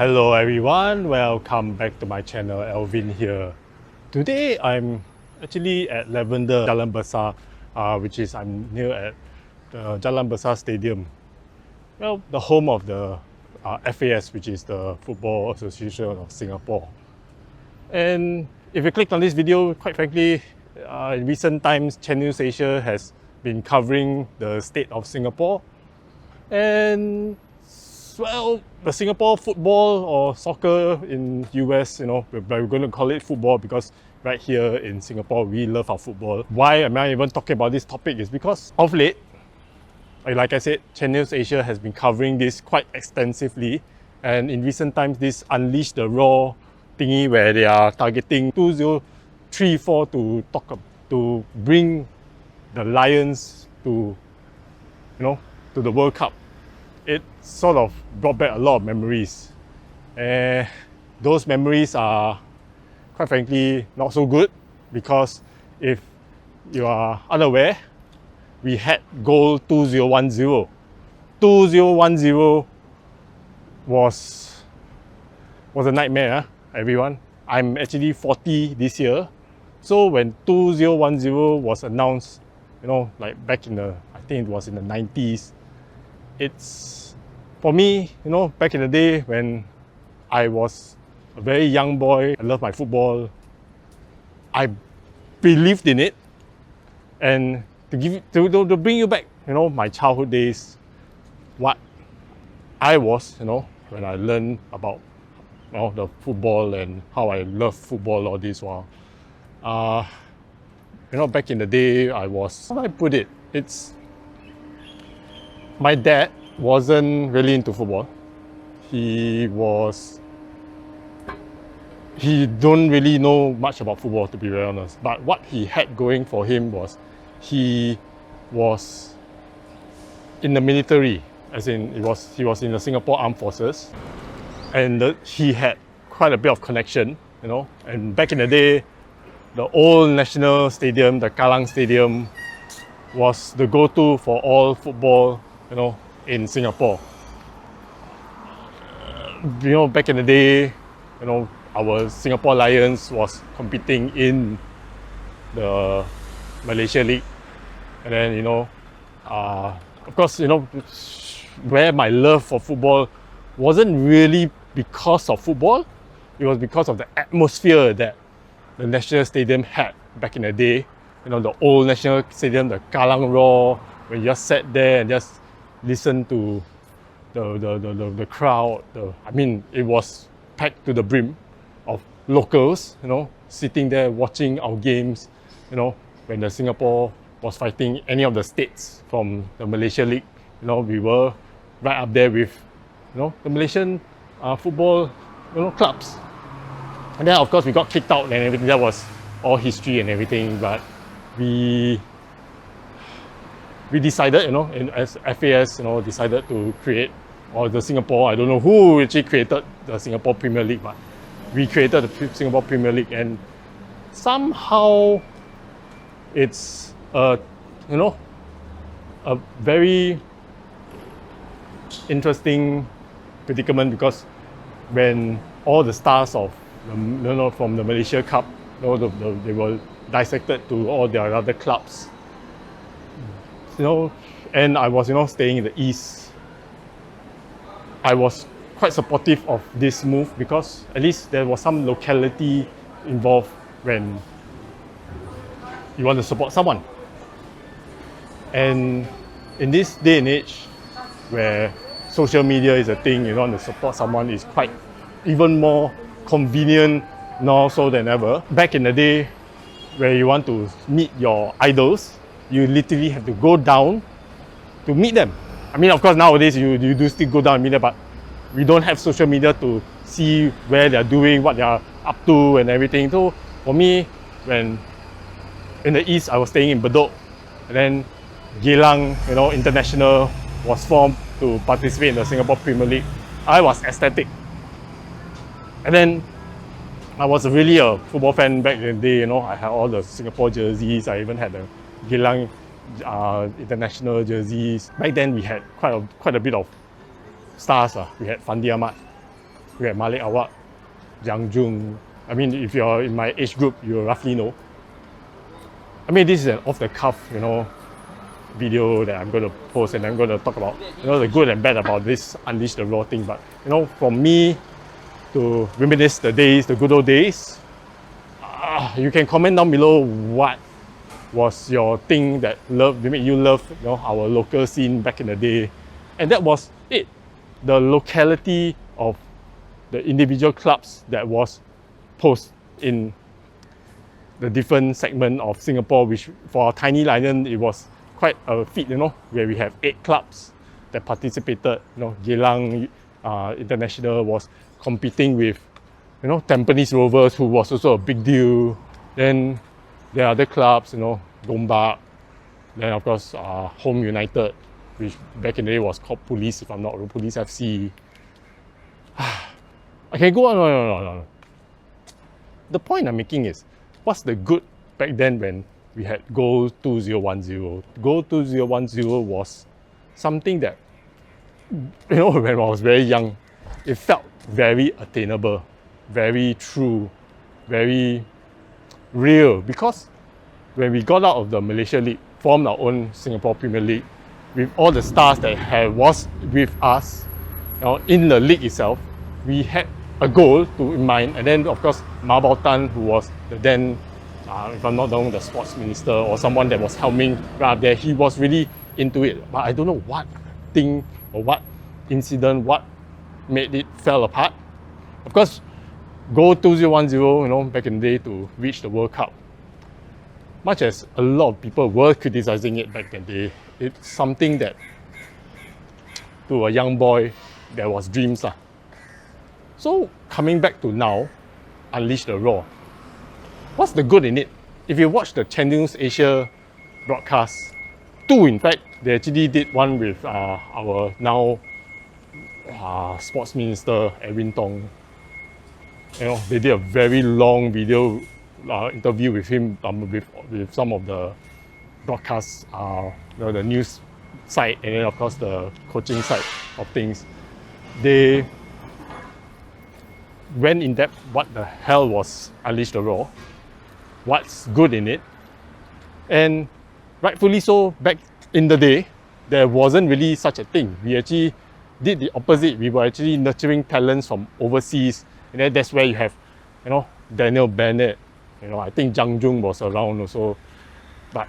Hello everyone, welcome back to my channel. Elvin here. Today I'm actually at Lavender, Jalan Besar, which is I'm near at the Jalan Besar Stadium. Well, the home of the FAS, which is the Football Association of Singapore. And if you clicked on this video, quite frankly, in recent times, Channel News Asia has been covering the state of Singapore. And well, the Singapore football or soccer in US, we're going to call it football because right here in Singapore, we love our football. Why am I even talking about this topic is because of late, like I said, Channel News Asia has been covering this quite extensively. And in recent times, this Unleash the Raw thingy where they are targeting 2034 to bring the Lions to, to the World Cup. It sort of brought back a lot of memories. Those memories are, quite frankly, not so good because if you are unaware, we had goal 2010. 2010 was a nightmare, everyone. I'm actually 40 this year. So when 2010 was announced, like back in I think it was in the 90s, it's, for me, back in the day when I was a very young boy, I loved my football, I believed in it. And to bring you back, my childhood days, what I was, when I learned about the football and how I love football all this while. Back in the day, how do I put it? My dad wasn't really into football. He don't really know much about football, to be very honest. But what he had going for him was he was in the military, as in he was in the Singapore Armed Forces, and he had quite a bit of connection, And back in the day, the old National Stadium, the Kallang Stadium, was the go-to for all football, in Singapore. Back in the day, our Singapore Lions was competing in the Malaysia League. And then, of course, where my love for football wasn't really because of football. It was because of the atmosphere that the National Stadium had back in the day. The old National Stadium, the Kallang Raw, when you just sat there and just listen to the crowd. It was packed to the brim of locals, sitting there watching our games, when the Singapore was fighting any of the states from the Malaysia League. We were right up there with, the Malaysian football, clubs. And then of course we got kicked out and everything. That was all history and everything. But we decided, as FAS, decided to create, or the Singapore, I don't know who actually created the Singapore Premier League, but we created the Singapore Premier League, and somehow it's a very interesting predicament because when all the stars of from the Malaysia Cup, they were dissected to all their other clubs. And I was, staying in the East. I was quite supportive of this move because at least there was some locality involved when you want to support someone. And in this day and age where social media is a thing, you want to support someone is quite even more convenient now so than ever. Back in the day where you want to meet your idols, you literally have to go down to meet them. Of course, nowadays you do still go down and meet them, but we don't have social media to see where they're doing, what they're up to and everything. So for me, when in the East, I was staying in Bedok, and then Geylang, International was formed to participate in the Singapore Premier League. I was ecstatic. And then I was really a football fan back in the day, I had all the Singapore jerseys. I even had the Geylang international jerseys. Back then we had quite a bit of stars. We had Fandi Ahmad, We had Malik Awad, Jiang Jung. I mean, if you're in my age group, you roughly know. I mean, this is an off-the-cuff, video that I'm going to post, and I'm going to talk about, the good and bad about this Unleash the Raw thing. But, for me to reminisce the days, the good old days, you can comment down below what was your thing that made you love, our local scene back in the day. And that was it. The locality of the individual clubs that was posed in the different segment of Singapore, which for a tiny island, it was quite a feat, where we have 8 clubs that participated. Geylang International was competing with, Tampines Rovers, who was also a big deal. Then there are other clubs, Gombak. Then of course, Home United, which back in the day was called Police, if I'm not wrong, Police FC. I can go on. The point I'm making is, what's the good back then when we had Goal 2010? Goal 2010 was something that, when I was very young, it felt very attainable, very true, very real. Because when we got out of the Malaysia League, formed our own Singapore Premier League, with all the stars that was with us, in the league itself, we had a goal in mind. And then of course, Ma Bao Tan, who was the then, if I'm not wrong, the sports minister or someone that was helming right up there, he was really into it. But I don't know what thing or what incident, what made it fell apart. Of course, Goal 2010, back in the day, to reach the World Cup, much as a lot of people were criticizing it back in the day, it's something that, to a young boy, there was dreams. So coming back to now, Unleash the Raw. What's the good in it? If you watch the Channel News Asia broadcast, 2 in fact, they actually did one with our now sports minister, Edwin Tong. They did a very long video interview with him, with some of the broadcasts, the news side, and then of course the coaching side of things. They went in depth what the hell was Unleash the Raw, what's good in it, and rightfully so. Back in the day, there wasn't really such a thing. We actually did the opposite. We were actually nurturing talents from overseas, and then that's where you have, Daniel Bennett. I think Jiang Jung was around also, but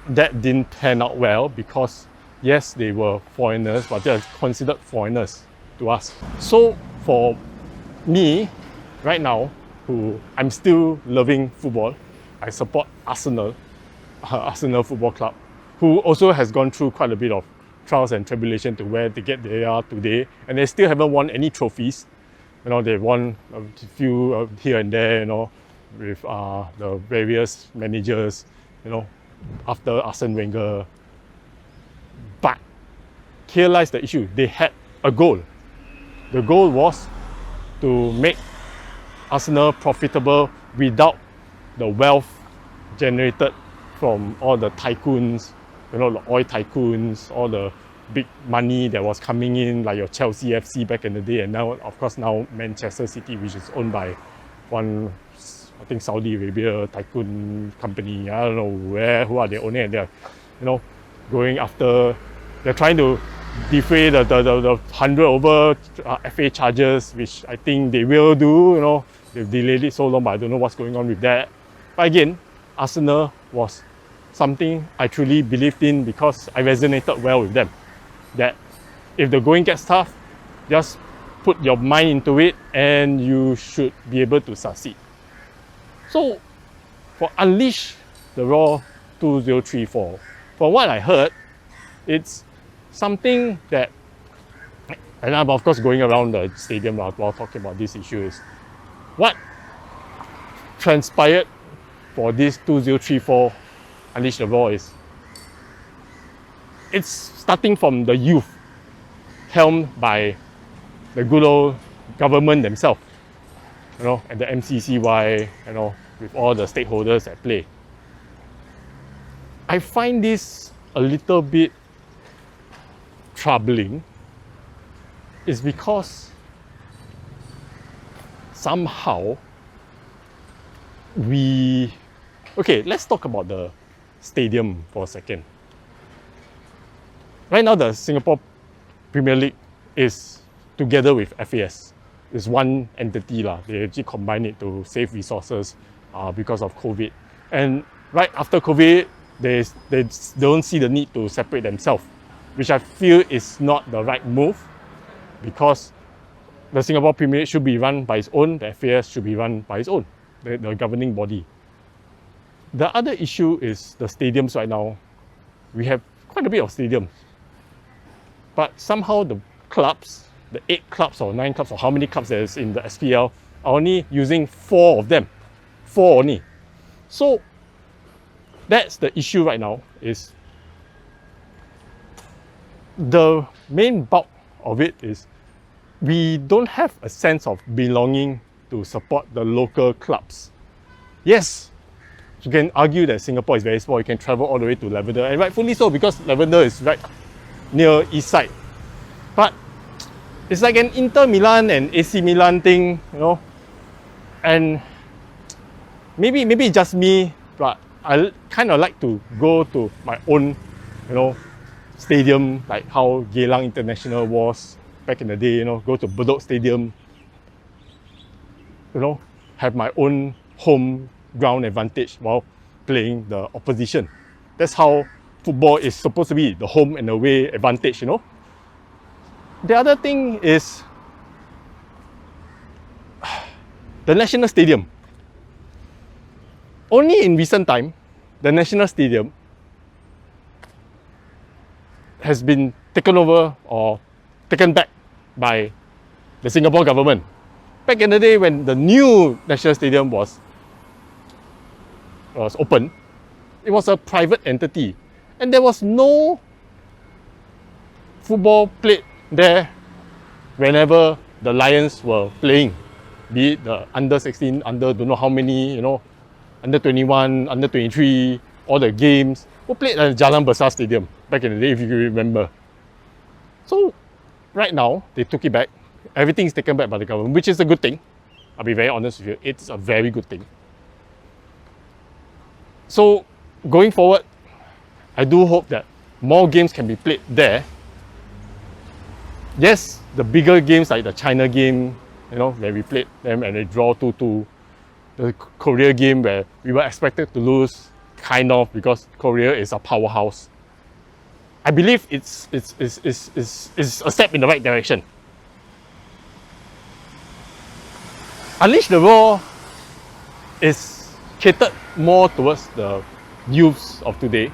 that didn't pan out well because yes, they were foreigners, but they're considered foreigners to us. So for me, right now, who I'm still loving football, I support Arsenal Football Club, who also has gone through quite a bit of trials and tribulation to where they get they are today, and they still haven't won any trophies. They won a few here and there, with the various managers, after Arsene Wenger. But here lies the issue. They had a goal. The goal was to make Arsenal profitable without the wealth generated from all the tycoons, the oil tycoons, all the big money that was coming in, like your Chelsea FC back in the day, and now, of course, now Manchester City, which is owned by one, I think, Saudi Arabia tycoon company. I don't know who are they owning, and they're, going after, they're trying to defray the 100 over FA charges, which I think they will do. They've delayed it so long, but I don't know what's going on with that. But again, Arsenal was something I truly believed in because I resonated well with them. That if the going gets tough, just put your mind into it and you should be able to succeed. So for Unleash the Raw 2034, from what I heard, it's something that, and I'm of course going around the stadium while talking about this issue, is what transpired for this 2034 Unleash the Raw is, it's starting from the youth, helmed by the good old government themselves, and the MCCY, with all the stakeholders at play. I find this a little bit troubling, is because somehow okay, let's talk about the stadium for a second. Right now, the Singapore Premier League is together with FAS. It's one entity lah. They actually combine it to save resources because of COVID. And right after COVID, they don't see the need to separate themselves, which I feel is not the right move, because the Singapore Premier League should be run by its own, the FAS should be run by its own, the governing body. The other issue is the stadiums right now. We have quite a bit of stadiums, but somehow the clubs, the 8 clubs or 9 clubs or how many clubs there is in the SPL, are only using 4 of them. 4 only. So that's the issue right now, is the main bulk of it is we don't have a sense of belonging to support the local clubs. Yes, you can argue that Singapore is very small, you can travel all the way to Lavender, and rightfully so, because Lavender is right near east side. But it's like an Inter Milan and AC Milan thing, you know, and maybe it's just me, but I kind of like to go to my own, you know, stadium, like how Geylang International was back in the day, you know, go to Bedok Stadium, you know, have my own home ground advantage while playing the opposition. That's how football is supposed to be, the home and away advantage, you know. The other thing is the National Stadium. Only in recent time, the National Stadium has been taken over or taken back by the Singapore government. Back in the day when the new National Stadium was open, it was a private entity, and there was no football played there whenever the Lions were playing, be it the under 16, under don't know how many, you know, under 21, under 23, all the games were played at Jalan Besar Stadium back in the day, if you remember. So right now, they took it back. Everything is taken back by the government, which is a good thing. I'll be very honest with you, it's a very good thing. So going forward, I do hope that more games can be played there. Yes, the bigger games like the China game, you know, where we played them and they draw 2-2. The Korea game where we were expected to lose, kind of, because Korea is a powerhouse. I believe it's a step in the right direction. Unleash the Raw is catered more towards the youths of today,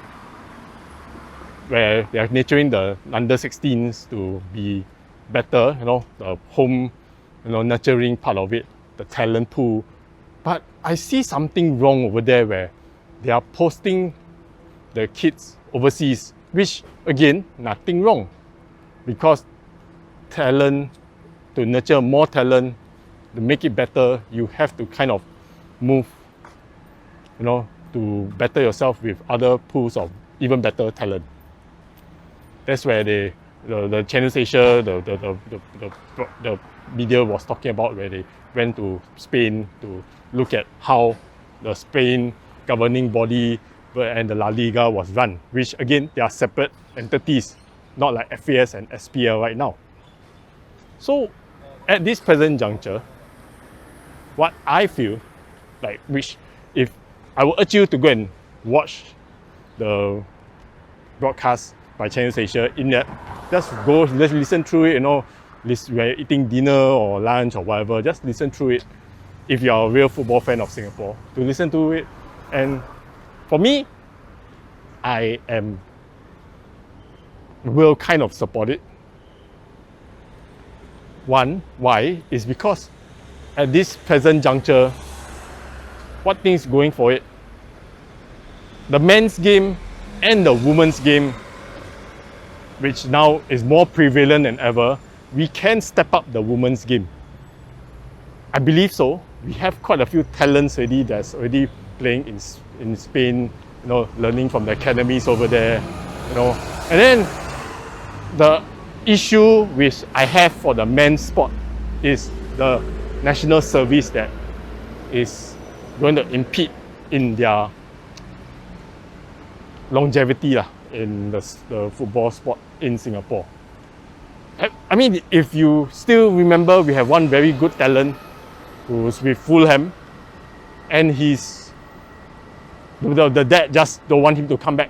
where they are nurturing the under 16s to be better, you know, the home, you know, nurturing part of it, the talent pool. But I see something wrong over there where they are posting the kids overseas, which again, nothing wrong, because talent, to nurture more talent, to make it better, you have to kind of move, you know, to better yourself with other pools of even better talent. That's where the Channel Asia, the media was talking about, where they went to Spain to look at how the Spain governing body and the La Liga was run, which again, they are separate entities, not like FAS and SPL right now. So at this present juncture, what I feel like, which if I would urge you to go and watch the broadcast by Channel Asia in that, just go, let's listen through it, you know, we're eating dinner or lunch or whatever, just listen through it if you're a real football fan of Singapore, to listen to it. And for me, I will kind of support it. One, why? Is because at this present juncture, what things going for it? The men's game and the women's game, which now is more prevalent than ever, we can step up the women's game. I believe so. We have quite a few talents already that's already playing in Spain, you know, learning from the academies over there, you know. And then the issue which I have for the men's sport is the national service that is going to impede in their longevity in the football sport in Singapore. I mean, if you still remember, we have one very good talent who's with Fulham, and the dad just don't want him to come back.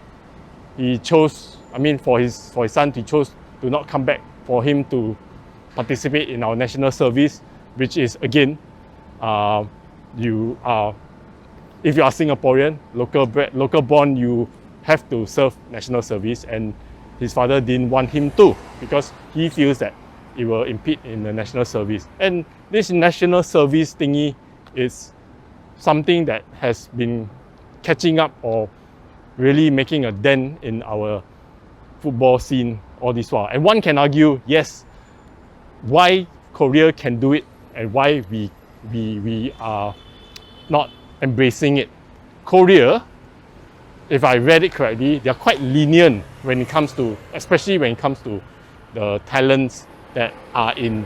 He chose, I mean, for his son, he chose to not come back for him to participate in our national service, which is again, if you are Singaporean, local born, you have to serve national service, and his father didn't want him to because he feels that it will impede in the national service. And this national service thingy is something that has been catching up or really making a dent in our football scene all this while. And one can argue, yes, why Korea can do it and why we are not embracing it. Korea, if I read it correctly, they're quite lenient when it comes to, especially when it comes to the talents that are in,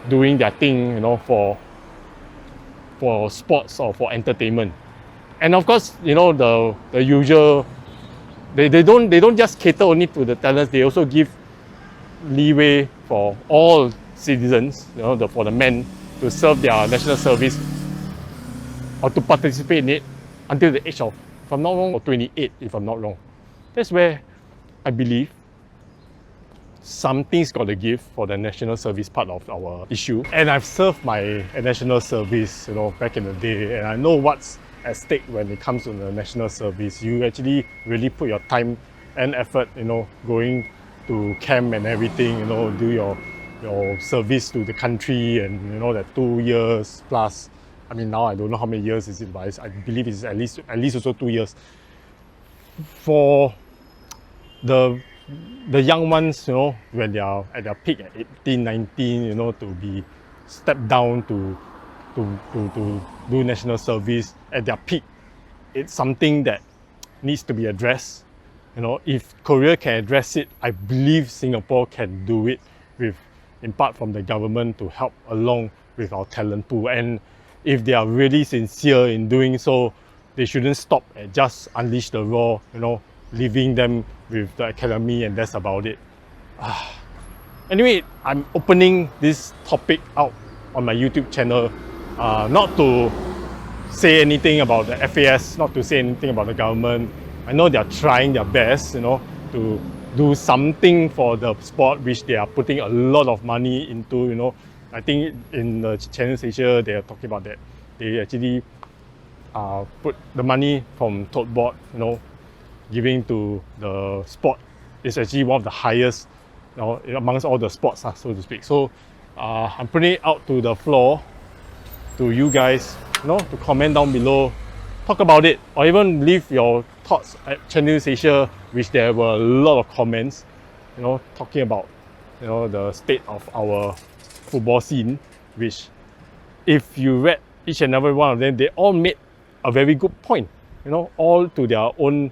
doing their thing, for sports or for entertainment. And of course, the usual, they don't just cater only to the talents, they also give leeway for all citizens, for the men to serve their national service or to participate in it until the age of, if I'm not wrong, or 28, if I'm not wrong. That's where I believe something's got to give for the national service part of our issue. And I've served my national service, back in the day, and I know what's at stake when it comes to the national service. You actually really put your time and effort, going to camp and everything, do your service to the country, and that 2 years plus. I mean, now I don't know how many years is it, but I believe it's at least also 2 years. For the young ones, when they are at their peak at 18, 19, to be stepped down to do national service at their peak, it's something that needs to be addressed. If Korea can address it, I believe Singapore can do it in part from the government to help along with our talent pool. And if they are really sincere in doing so, they shouldn't stop at just unleash the raw, leaving them with the academy and that's about it. Anyway, I'm opening this topic out on my YouTube channel, not to say anything about the FAS, not to say anything about the government. I know they are trying their best, to do something for the sport, which they are putting a lot of money into, I think in the Channel Asia, they are talking about that. They actually put the money from tote board, giving to the sport. It's actually one of the highest, amongst all the sports, so to speak. So I'm putting it out to the floor to you guys, to comment down below, talk about it, or even leave your thoughts at Channel Asia, which there were a lot of comments, talking about, the state of our football scene, which if you read each and every one of them, they all made a very good point, all to their own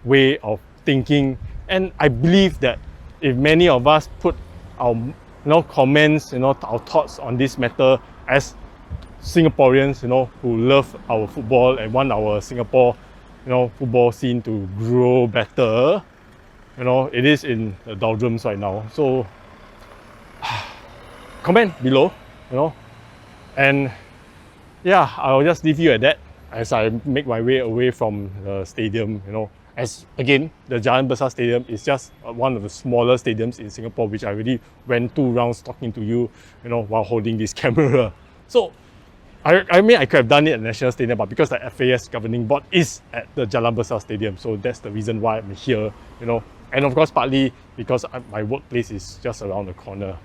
way of thinking. And I believe that if many of us put our comments, our thoughts on this matter as Singaporeans, who love our football and want our Singapore, football scene to grow better, it is in the doldrums right now. So comment below, and yeah, I'll just leave you at that as I make my way away from the stadium, as again, the Jalan Besar Stadium is just one of the smaller stadiums in Singapore, which I already went 2 rounds talking to you, while holding this camera. So I mean, I could have done it at the National Stadium, but because the FAS governing board is at the Jalan Besar Stadium, so that's the reason why I'm here, and of course partly because my workplace is just around the corner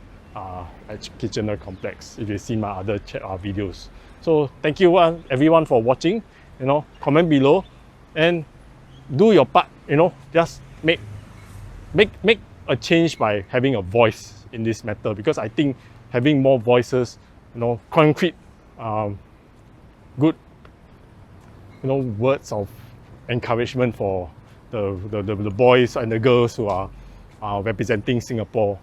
at Kitchener Complex, if you've seen my other videos. So thank you everyone for watching, comment below and do your part, just make a change by having a voice in this matter, because I think having more voices, concrete, good, words of encouragement for the boys and the girls who are representing Singapore,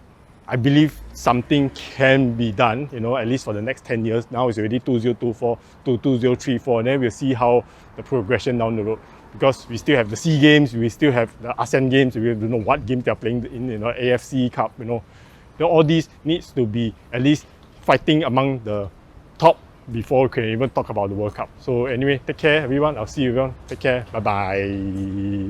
I believe something can be done, you know, at least for the next 10 years. Now it's already 2024 to 2034, and then we'll see how the progression down the road. Because we still have the SEA Games, we still have the ASEAN Games, we don't know what games they're playing in, you know, AFC Cup, you know. All these needs to be at least fighting among the top before we can even talk about the World Cup. So anyway, take care everyone. I'll see you everyone. Take care. Bye-bye.